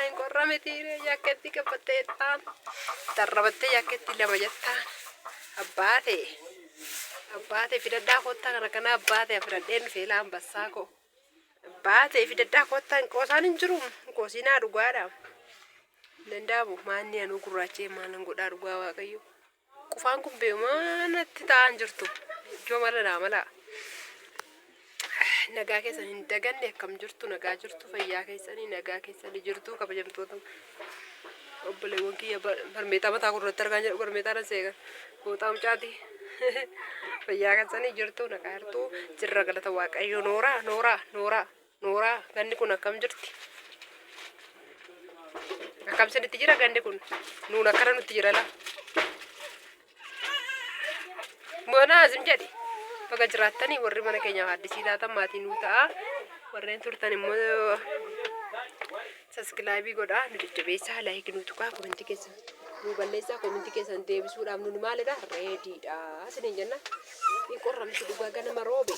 incorra metire, giacchetti che patettaan. Tarrabattee giacchetti lama jettaan. Abbaate fidaddaa kottaa kana abbaate fidadheen feelaa ambassaa koo. Abbaate fidaddaa kottaa qoosaan hin jiru. Qoosinaa dhugaadha. Danda'amu maanni anuu gurraachee maalan godhaa dhugaa waaqayyo. Qufaan kun beemanatti ta'an jirtu. Ijoo mala mala. Nagaa keessan hin daganne akkam jirtu nagaa jirtu fayyaa keessanii nagaa keessanii jirtu kabajamtoota obboleewwan kiyya barmeetaa mataa gurratti argaa jiru barmeetaa dha seegan bootaam caati fayyaa keessanii jirtu nagaa jirtu jirra galata waaqayyo nooraa ganni kun akkam jirti akkam sinitti jira ganni kun nuun akkana nutti jira la moona azim jedhi baga jiraatanii warri mana keenya haddisii taatan maatii nuu ta'a warreen turtan immoo saskilaabii godhaa nu jajjabeessaa laayik nu tuqaa kominti keessan nu balleessaa kominti keessan deebisuudhaaf nuni maalidha reediidha isiniin jenna hin qorramtu dhugaa ganama roobe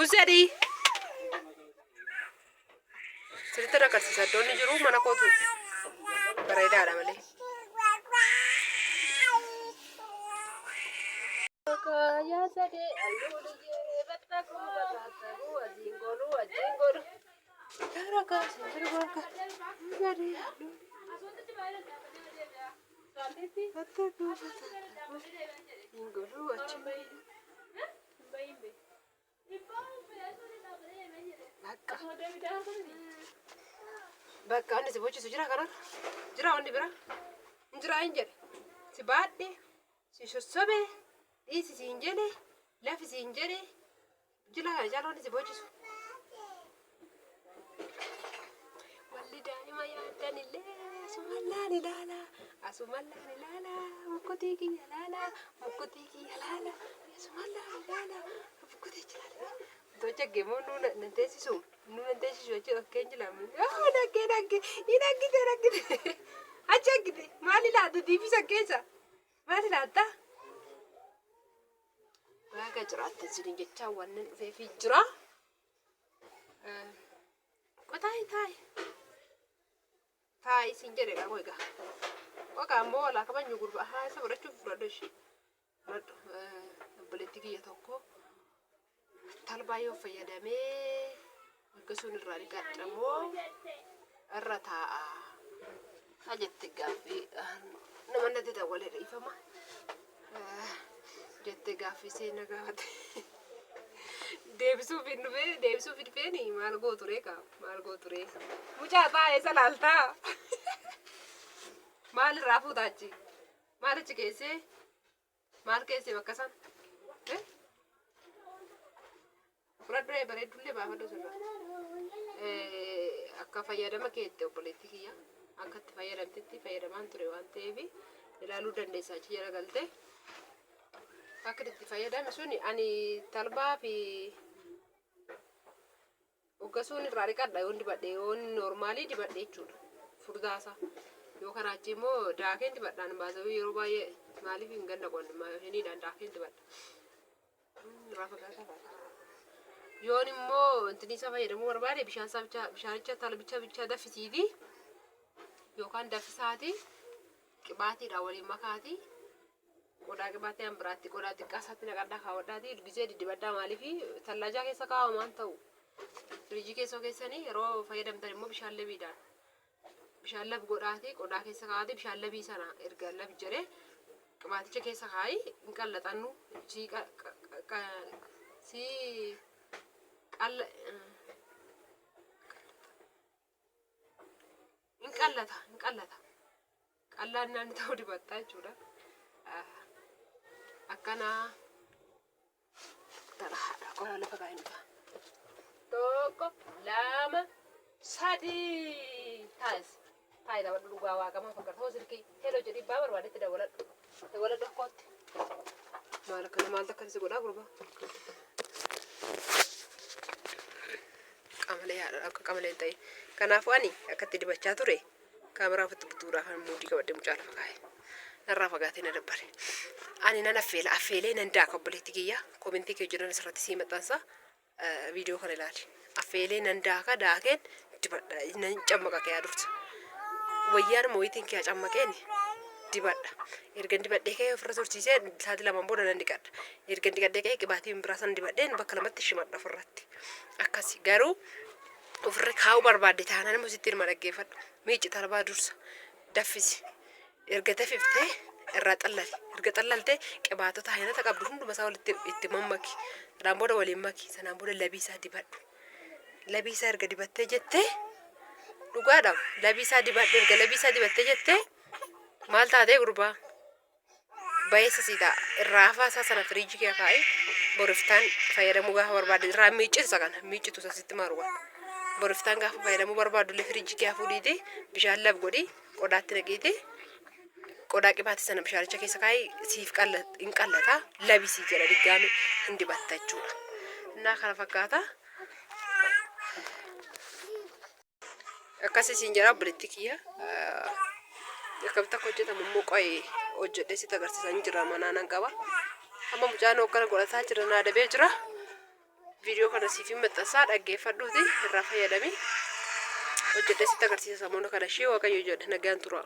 Usedii sirriitti agarsiisa iddoonni jiru mana kootu bareedaadha malee. Ya sade aluluye bataku ajingolu taraka sirwaka ngari alu bataku ingolu achimai bakka onni si bochisu jira kana jira onni bira injira injere si baadhe si sossobe Isi sinjene, lafi sinjene, jila jalon si bochisu. Walli daa'ima yaadanillee asumallaan ilaala, mukkutii kiyya laala, asumallaan ilaala, mukkutii jiraala. Tocha geemo nuun teessisu jechuudha akkeen jilamu. Naggite. Achi aggite maali laata diifisa keessa maali laata? Baga jiraatti sinin jecha wannan dhufeefi jira. Taai isin jedhedha koo egaa. Oka ammoo laa kabajnu gurba haa isa godhachuuf fudhadhu ishee. Fudhadhu obboleetti kiyya tokko talbaa yoo fayyadamee akkasumas irraa dhiqadhamoo irra taa'a. Haa jette gaaffii namoonni adda dawalee dhiifama. Jette gaaffii seena gaafate deebisuuf dhufeeni maal gootu reeqa maal gootu ree mucaa taa'ee salaaltaa maal irraa fuutaachi maal achi keessee maal keessee bakka san fudhadhee bareeddullee baafadhu sirraa akka fayyadama keette obboleetti kiyya akka itti fayyadamtetti fayyadamaan ture waan ta'eef ilaaluu dandeessaa achi jala galtee. Akka itti fayyadame suni ani talbaa fi oggasuun irraa dhiqadha yoon dibadhe yoon normaalii dibadhe jechuudha furdaasa yoo karaa achi immoo daakeen dibadhaan baasuu yeroo baay'ee maaliif hin ganna qonnummaa yookiin daakeen dibadha rafa gaasa yoon immoo intini isa fayyadamuu barbaade bishaanicha talbicha daffisiiti yookaan daffisaati qibaatiidha waliin makaati. Qodaa qibaatee ambiraatti qodaa xiqqaasaatti naqadhaa kaawwadhaati ilgisee didibaddaa maaliifi tallajaa keessa kaa'amaan ta'u firiijii keessanii yeroo fayyadamtan immoo bishaan labiidhaan bishaan labi godhaati qodaa keessa kaa'aati bishaan labii sana erga labi jedhee qibaaticha keessa kaa'i hin qallaxannu hin qallata qallaan naanni ta'uu dibattaa jechuudha. Akkana talahaadha qola lafa kaa'inta tokko lama sadii taa'ee tapha dhugaa waaqamaa fakkaata hoo sirkii heloo jedhii baa barbaadetti dawaladhu akkootti maal akkana maal takkanisi godhaa gurba qamalee haadha akka qamaleen ta'e kanaafuu ani akkatti dibachaa ture kaameraa ofitti butuudhaa kan muudii qabadde mucaa lafa kaa'e narraa fagaatee na dabbare. Ani nan affeelee nan daaka obboleetti kiyya komentii kee jiran asirratti sii maxxansa viidiyoo kana ilaali. affeelee nan daaka daakeen dibadha nan cammaqa kee adursa wayyaan mooyitiin kee cammaqeen dibadha erga dibadhee kee ofirra tursiisee saati lamaan booda nan diqadha erga diqadhee kee qibaatiin biraa san dibadheen bakka lamatti shimadha ofirratti akkasi garuu ofirra kaa'uu barbaadde taanaan immoo sitti hirma dhaggeeffadhu miici talbaa dursa daffisi erga dafiftee irraa xallali erga xallaltee qibaatota haynata qabdu hunduma isaa walitti itti mammaki sanaan booda waliin maki sanaan booda labiisaa dibadhu labiisaa erga dibattee jettee dhugaadha labiisaa dibadhe erga labiisaa dibattee jettee maal taatee gurbaa bayeessa siita irraa hafaasaa sana firiijii kee kaa'ee boriftaan fayyadamuu gaafa barbaadde irraa miicisa kana miicitu sasitti maaruwa boriftaan gaafa fayyadamuu barbaaddu illee firiijii kee fuudhiitee bishaan lab godhi qodaatti naqite qodaa qibaatti sana bishaanicha keessa kaa'ee siif hin qallata labisii jedha diggaame hin dibatta jechuudha. Innaa kana fakkaata akkasii siin jedha obboleetti kiyya akkamitti akka hojjetamu immoo qo'ee hojjedhee sitti agarsiisan jira manaanan qaba amma mucaan hoggana godhataa jira naa dabee jira viidiyoo kana siif hin maxxansaa dhaggeeffadhuuti irraa fayyadami hojjedhee sitti agarsiisa samoona kana ishee waaqayyo jedhe nagaan tura.